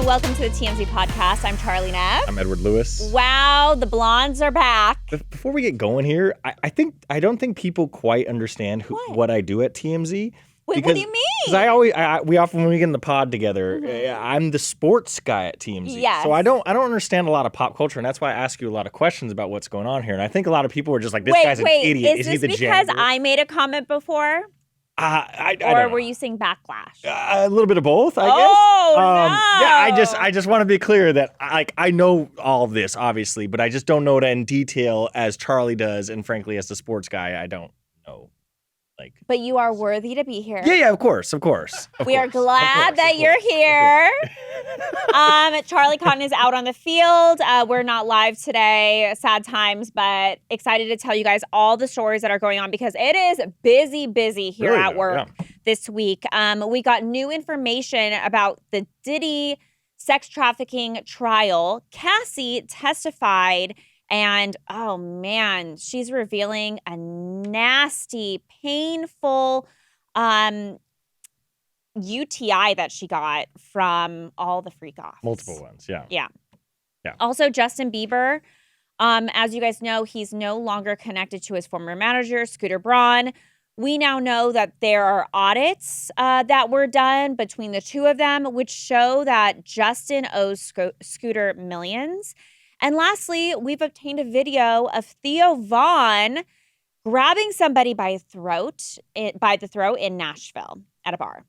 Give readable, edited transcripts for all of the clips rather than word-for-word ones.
welcome to the TMZ podcast. I'm Charlie Neff. I'm Edward Lewis. Wow, the blondes are back. Before we get going here, I don't think people quite understand what I do at TMZ. Wait, what do you mean? Because we often, when we get in the pod together, I'm the sports guy at TMZ. Yes. So I don't understand a lot of pop culture, and that's why I ask you a lot of questions about what's going on here. And I think a lot of people are just like, this guy's an idiot. Is he the this because janitor? I made a comment before? I Or don't were know. you seeing backlash? A little bit of both, I guess. No. Yeah, I just want to be clear that I know all of this, obviously, but I just don't know it in detail as Charlie does, and frankly, as the sports guy, I don't know. But you are worthy to be here. Yeah, of course. We are glad that you're here. Charlie Cotton is out on the field. We're not live today. Sad times, but excited to tell you guys all the stories that are going on because it is busy here Really, at work yeah. this week. We got new information about the Diddy sex trafficking trial. Cassie testified. And, oh, man, she's revealing a nasty, painful UTI that she got from all the Freakoffs. Multiple ones, yeah. Yeah. Also, Justin Bieber, as you guys know, he's no longer connected to his former manager, Scooter Braun. We now know that there are audits that were done between the two of them, which show that Justin owes Scooter millions. And lastly, we've obtained a video of Theo Vaughn grabbing somebody by the throat in Nashville at a bar.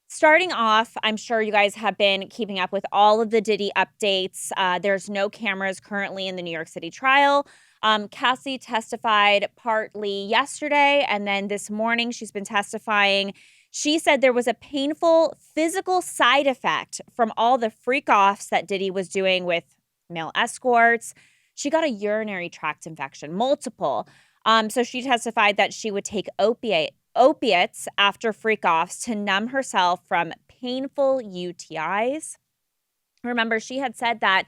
Starting off, I'm sure you guys have been keeping up with all of the Diddy updates. There's no cameras currently in the New York City trial. Cassie testified partly yesterday, and then this morning she's been testifying. She said there was a painful physical side effect from all the freak-offs that Diddy was doing with male escorts. She got a urinary tract infection, multiple. So she testified that she would take opiates after freak-offs to numb herself from painful UTIs. Remember, she had said that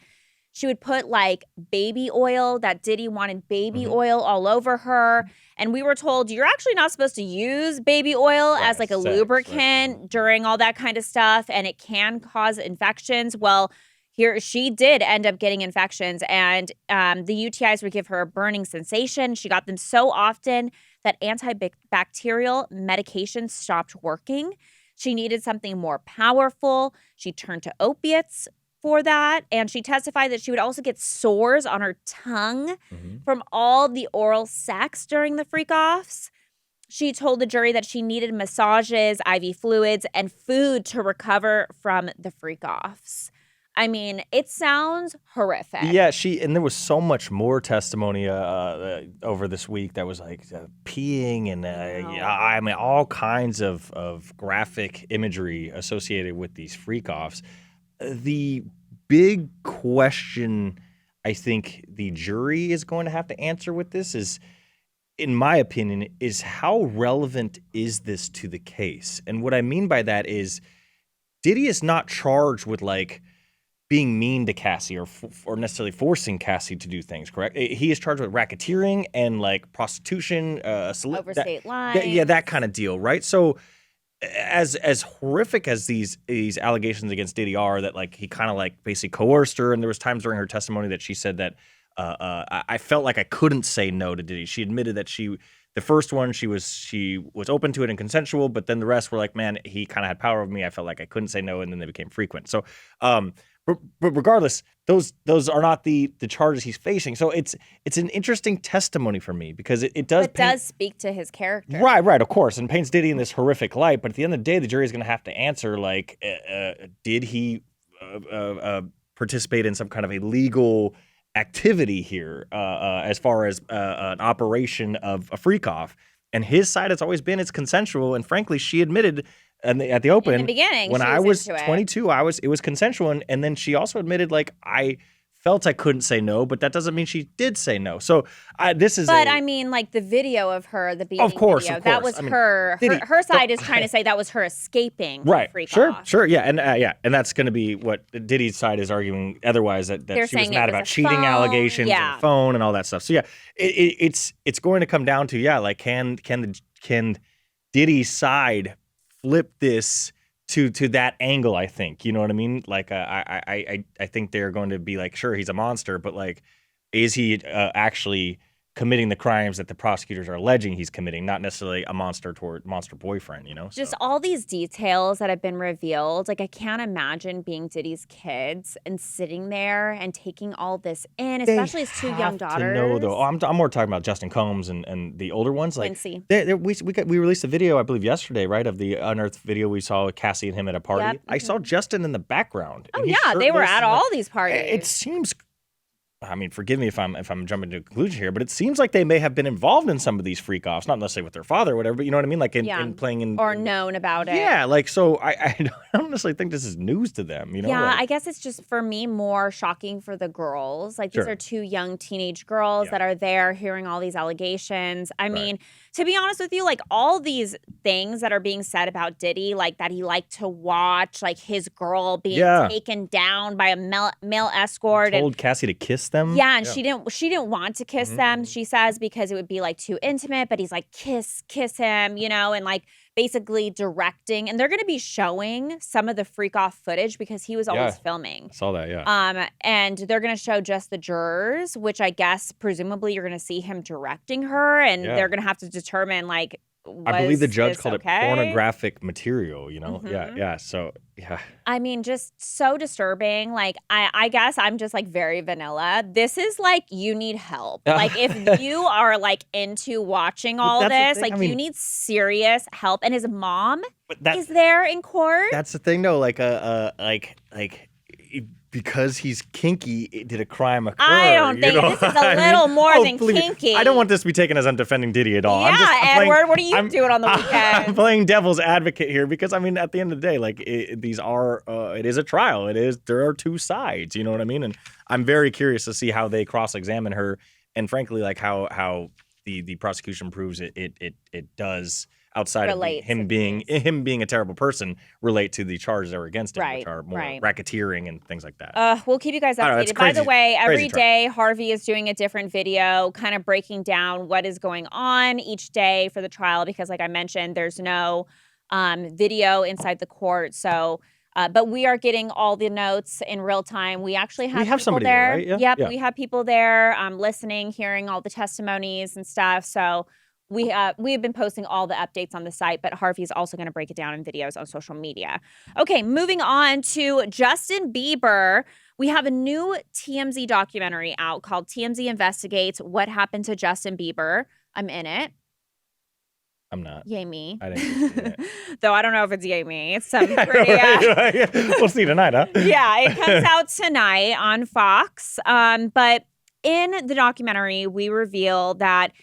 she would put like baby oil, that Diddy wanted baby oil all over her. And we were told you're actually not supposed to use baby oil as like a lubricant during all that kind of stuff. And it can cause infections. Well, here, she did end up getting infections, and the UTIs would give her a burning sensation. She got them so often that antibacterial medication stopped working. She needed something more powerful. She turned to opiates for that, and she testified that she would also get sores on her tongue from all the oral sex during the freak-offs. She told the jury that she needed massages, IV fluids, and food to recover from the freak-offs. I mean, it sounds horrific. Yeah, and there was so much more testimony over this week that was like peeing and I mean, all kinds of graphic imagery associated with these freak-offs. The big question I think the jury is going to have to answer with this is, in my opinion, is how relevant is this to the case? And what I mean by that is Diddy is not charged with like being mean to Cassie or necessarily forcing Cassie to do things, correct? He is charged with racketeering and like prostitution, overstate lines. Yeah, that kind of deal, right? So as horrific as these allegations against Diddy are, that like he kind of like basically coerced her, and there was times during her testimony that she said that I felt like I couldn't say no to Diddy. She admitted that the first one she was open to it and consensual, but then the rest were like, man, he kind of had power over me. I felt like I couldn't say no, and then they became frequent. So but regardless, those are not the charges he's facing. So it's an interesting testimony for me because it does speak to his character. Right, of course, and paints Diddy in this horrific light. But at the end of the day, the jury is going to have to answer, like, did he participate in some kind of illegal activity here as far as an operation of a freak-off? And his side has always been it's consensual, and frankly, she admitted at the open, in the beginning, when I was 22, it was consensual, and then she also admitted like I felt I couldn't say no, but that doesn't mean she did say no. So this is. But I mean, like the video of her, the beating of course, video, that was her. Diddy, her side is trying to say that was her escaping. Right. Freak-off. Sure. Yeah, and that's going to be what Diddy's side is arguing. Otherwise, that she was mad about cheating allegations and phone and all that stuff. So yeah, it's going to come down to like can Diddy's side flip this to that angle. I think, you know what I mean. Like, I think they're going to be like, sure, he's a monster, but like, is he actually committing the crimes that the prosecutors are alleging he's committing, not necessarily a monster boyfriend, you know? Just all these details that have been revealed. Like, I can't imagine being Diddy's kids and sitting there and taking all this in, especially his two young daughters. To know, though. I'm more talking about Justin Combs and the older ones. Like, Quincy. We released a video, I believe, yesterday, right, of the unearthed video we saw with Cassie and him at a party. Yep. I saw Justin in the background. Oh, yeah, they were at all these parties. It seems... I mean, forgive me if I'm jumping to a conclusion here, but it seems like they may have been involved in some of these freak-offs, not necessarily with their father or whatever, but you know what I mean? Like in playing in... Or known about it. Yeah, like, so I don't necessarily think this is news to them, you know? Yeah, like, I guess it's just, for me, more shocking for the girls. Like, these are two young teenage girls that are there hearing all these allegations. I mean, to be honest with you, like, all these things that are being said about Diddy, like that he liked to watch, like his girl being taken down by a male escort. Told Cassie to kiss them. Yeah, and she didn't want to kiss them, she says, because it would be like too intimate, but he's like, kiss him, you know, and like basically directing. And they're going to be showing some of the freak off footage because he was always filming. I saw that, and they're going to show just the jurors, which I guess presumably you're going to see him directing her, and they're going to have to determine, like, I believe the judge called it pornographic material, you know? Yeah. So, yeah. I mean, just so disturbing. Like, I guess I'm just like very vanilla. This is like, you need help. Like, if you are like into watching all this, like, you need serious help. And his mom is there in court. That's the thing, though. Like, because he's kinky, did a crime occur? I don't think this is a little more than kinky. I don't want this to be taken as I'm defending Diddy at all. Yeah, Edward, what are you doing on the weekend? I'm playing devil's advocate here because, I mean, at the end of the day, like, it is a trial. There are two sides, you know what I mean? And I'm very curious to see how they cross-examine her, and frankly, like, how the prosecution proves it does, outside of him being a terrible person, relate to the charges that were against him, which are more racketeering and things like that. We'll keep you guys updated. By the way, every day Harvey is doing a different video, kind of breaking down what is going on each day for the trial, because like I mentioned, there's no video inside the court. So, but we are getting all the notes in real time. We actually have people there. Right? Yep, we have people there listening, hearing all the testimonies and stuff. So we have been posting all the updates on the site, but Harvey's also going to break it down in videos on social media. Okay, moving on to Justin Bieber. We have a new TMZ documentary out called TMZ Investigates What Happened to Justin Bieber. I'm in it. I'm not. Yay me. I didn't see it. Though I don't know if it's yay me. It's some pretty... We'll see tonight, huh? Yeah, it comes out tonight on Fox. But in the documentary, we reveal that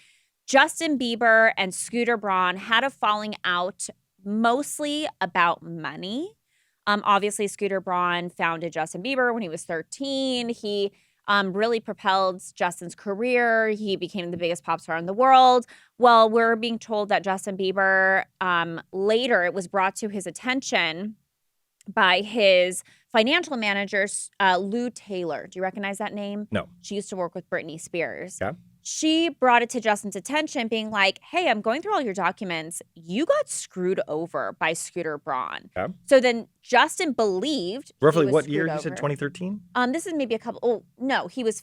Justin Bieber and Scooter Braun had a falling out mostly about money. Obviously, Scooter Braun founded Justin Bieber when he was 13. He really propelled Justin's career. He became the biggest pop star in the world. Well, we're being told that Justin Bieber, later it was brought to his attention by his financial manager, Lou Taylor. Do you recognize that name? No. She used to work with Britney Spears. Yeah. She brought it to Justin's attention, being like, hey, I'm going through all your documents. You got screwed over by Scooter Braun. Okay. So then Justin believed. Roughly what year? You said 2013? This is maybe a couple. Oh, no, he was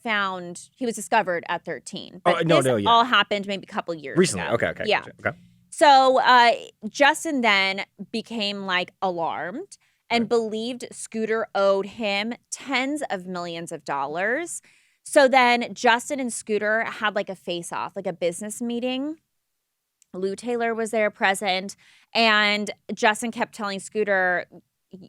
discovered at 13. But all happened maybe a couple years recently. ago. Okay. Yeah. Okay. So Justin then became like alarmed and believed Scooter owed him tens of millions of dollars. So then Justin and Scooter had like a face-off, like a business meeting. Lou Taylor was there present, and Justin kept telling Scooter,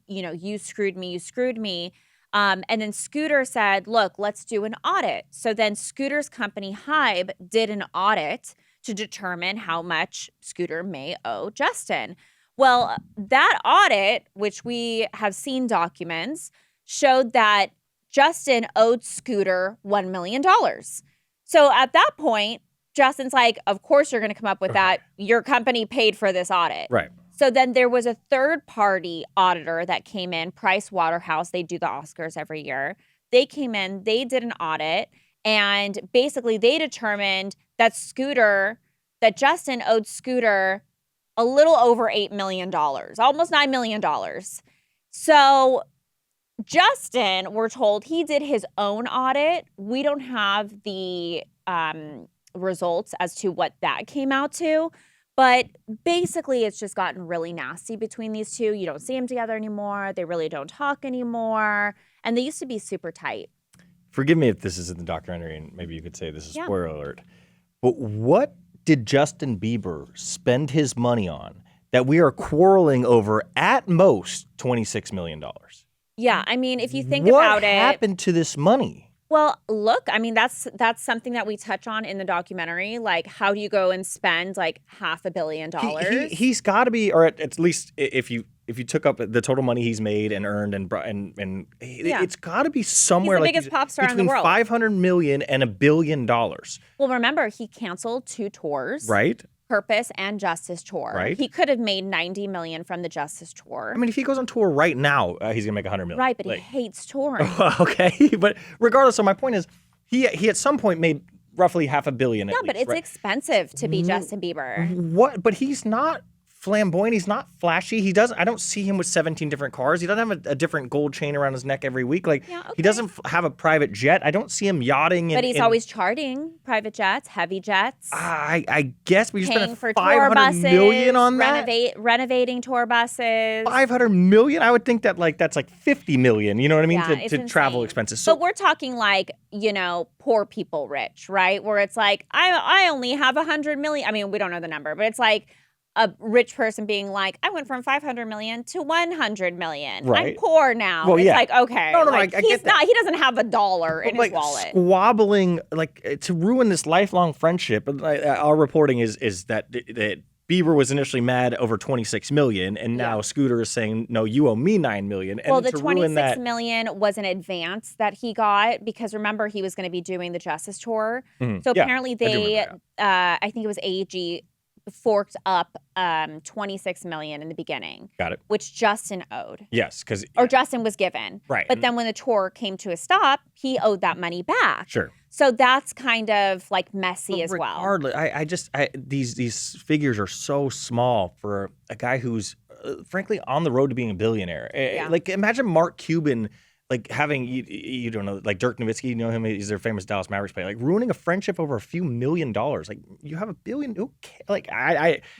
you know, you screwed me. And then Scooter said, look, let's do an audit. So then Scooter's company, Hybe, did an audit to determine how much Scooter may owe Justin. Well, that audit, which we have seen documents, showed that Justin owed Scooter $1 million. So at that point, Justin's like, of course you're going to come up with that. Your company paid for this audit. Right. So then there was a third-party auditor that came in, Price Waterhouse. They do the Oscars every year. They came in, they did an audit, and basically they determined that Justin owed Scooter a little over $8 million, almost $9 million. So Justin, we're told he did his own audit. We don't have the results as to what that came out to. But basically, it's just gotten really nasty between these two. You don't see them together anymore. They really don't talk anymore. And they used to be super tight. Forgive me if this is in the documentary, and maybe you could say this is spoiler alert. But what did Justin Bieber spend his money on that we are quarreling over at most $26 million? Yeah, I mean, if you think about it. What happened to this money? Well, look, I mean, that's something that we touch on in the documentary. Like, how do you go and spend like $500 million? He's got to be, or at least if you took up the total money he's made and earned, it's got to be somewhere he's the like biggest pop star in the between world. $500 million and $1 billion. Well, remember, he canceled 2 tours. Right. Purpose and Justice tour. Right. He could have made $90 million from the Justice tour. I mean, if he goes on tour right now, he's gonna make $100 million. Right, but he hates touring. Okay, but regardless, so my point is, he at some point made roughly $500 million. Yeah, but it's expensive to be Justin Bieber. What? But he's not flamboyant. He's not flashy. I don't see him with 17 different cars. He doesn't have a different gold chain around his neck every week. Like, he doesn't have a private jet. I don't see him yachting. But he's always charting private jets, heavy jets. I guess we spent $500 million on that. Renovating tour buses. $500 million. I would think that that's like $50 million. You know what I mean? Yeah, to travel expenses. So, but we're talking like, poor people rich, right? Where it's like I only have $100 million. I mean, we don't know the number, but it's like a rich person being like, I went from $500 million to $100 million. Right. I'm poor now. Well, it's like, okay. No, like, I get that. He doesn't have $1 in his wallet. Squabbling, to ruin this lifelong friendship. Our reporting is that Bieber was initially mad over $26 million, and now Scooter is saying, no, you owe me $9 million. And well, the $26 million was an advance that he got because remember he was going to be doing the Justice tour. Mm-hmm. So apparently I think it was AEG forked up $26 million in the beginning. Got it. Which Justin owed. Yes, or Justin was given. Right. But then when the tour came to a stop, he owed that money back. Sure. So that's kind of like messy as well. Regardless, these figures are so small for a guy who's frankly on the road to being a billionaire. Yeah. Like imagine Mark Cuban. Like having, you don't know, like Dirk Nowitzki, you know him, he's their famous Dallas Mavericks player. Like ruining a friendship over a few $1 million. Like you have $1 billion, okay. Like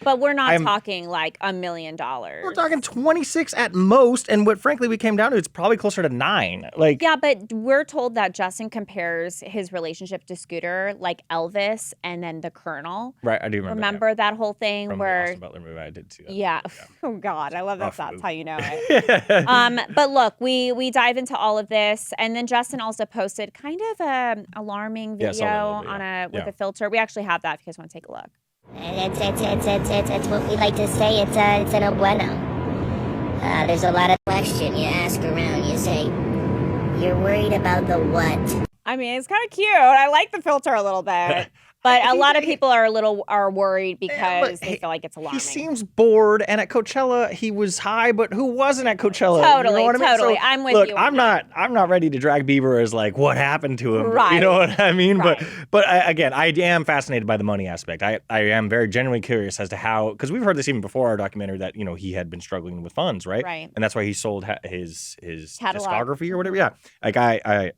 But we're not talking like $1 million. We're talking 26 at most. And what frankly we came down to, it's probably closer to 9. Like yeah, but we're told that Justin compares his relationship to Scooter like Elvis and then the Colonel. Right, I do remember. That whole thing from where the Austin Butler movie, I did see that. Yeah. Oh God, I love that. That's how you know it. But look, we dive into all of this, and then Justin also posted kind of a alarming video with a filter. We actually have that if you guys want to take a look. That's what we like to say. It's an no bueno. There's a lot of question you ask around. You say you're worried about the what? I mean, it's kind of cute. I like the filter a little bit. But a lot of people are worried because they feel like it's alarming. He seems bored, and at Coachella he was high, but who wasn't at Coachella? Totally, you know what I mean? totally. So, I'm with look, you. I'm not ready to drag Bieber as like what happened to him. Right. You know what I mean? Right. But again, I am fascinated by the money aspect. I am very genuinely curious as to how, because we've heard this even before our documentary that he had been struggling with funds, right? Right. And that's why he sold his catalog. discography or whatever. Yeah. Like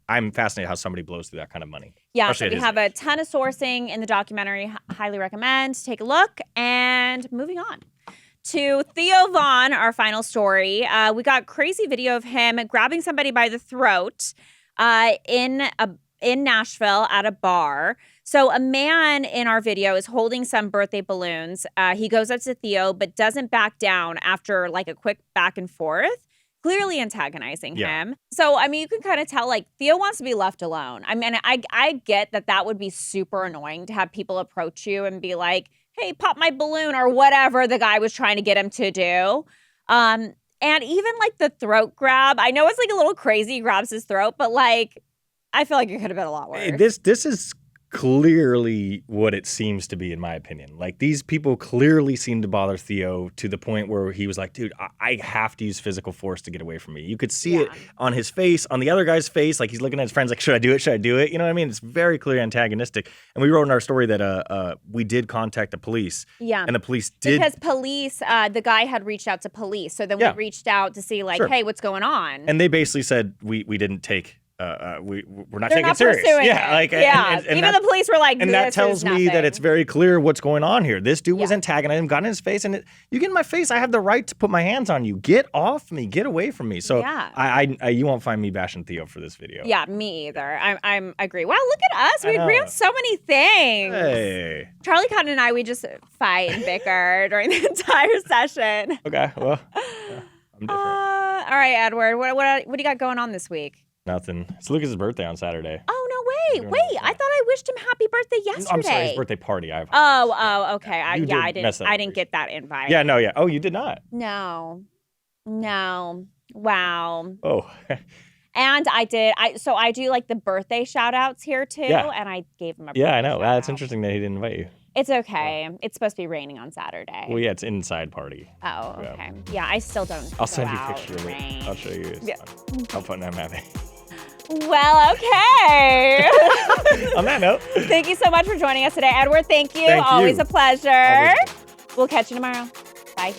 I'm fascinated how somebody blows through that kind of money. Yeah, so we have a ton of sourcing in the documentary. Highly recommend. Take a look. And moving on to Theo Vaughn, our final story. We got crazy video of him grabbing somebody by the throat in Nashville at a bar. So a man in our video is holding some birthday balloons. He goes up to Theo, but doesn't back down after like a quick back and forth. Clearly antagonizing him. So, I mean, you can kind of tell, like, Theo wants to be left alone. I mean, I get that would be super annoying to have people approach you and be like, hey, pop my balloon or whatever the guy was trying to get him to do. And even, like, the throat grab. I know it's, like, a little crazy. He grabs his throat. But, like, I feel like it could have been a lot worse. This is clearly what it seems to be, in my opinion. Like, these people clearly seem to bother Theo to the point where he was like, dude, I have to use physical force to get away from me. You could see it on his face, on the other guy's face. Like, he's looking at his friends like, should I do it? Should I do it? You know what I mean? It's very clearly antagonistic. And we wrote in our story that we did contact the police. Yeah. And the police did. Because police, the guy had reached out to police. So then we reached out to see, like, hey, what's going on? And they basically said, we didn't take. We're not They're taking not it serious. pursuing Yeah, it. like and even the police were like, and that tells me that it's very clear what's going on here. This dude was antagonizing him, got in his face, and you get in my face, I have the right to put my hands on you. Get off me, get away from me. So you won't find me bashing Theo for this video. Yeah, me either. I agree. Wow, look at us. We agree on so many things. Hey. Charlie Cotton and I, we just fight and bicker during the entire session. Okay, well, I'm different. All right, Edward, what do you got going on this week? Nothing. It's Lucas's birthday on Saturday. Oh, no, wait. I thought I wished him happy birthday yesterday. I'm sorry, his birthday party. I okay. I didn't get that invite. Yeah, no, yeah. Oh, you did not? No. Wow. Oh. And I do like the birthday shout outs here too. Yeah. And I gave him a birthday I know. That's interesting that he didn't invite you. It's okay. It's supposed to be raining on Saturday. Well, yeah, it's inside party. Oh, okay. Yeah, I still don't. I'll send you a picture of it. I'll show you. How fun I'm having. Well, okay. On that note. Thank you so much for joining us today, Edward. Thank you. Thank you. Always a pleasure. We'll catch you tomorrow. Bye.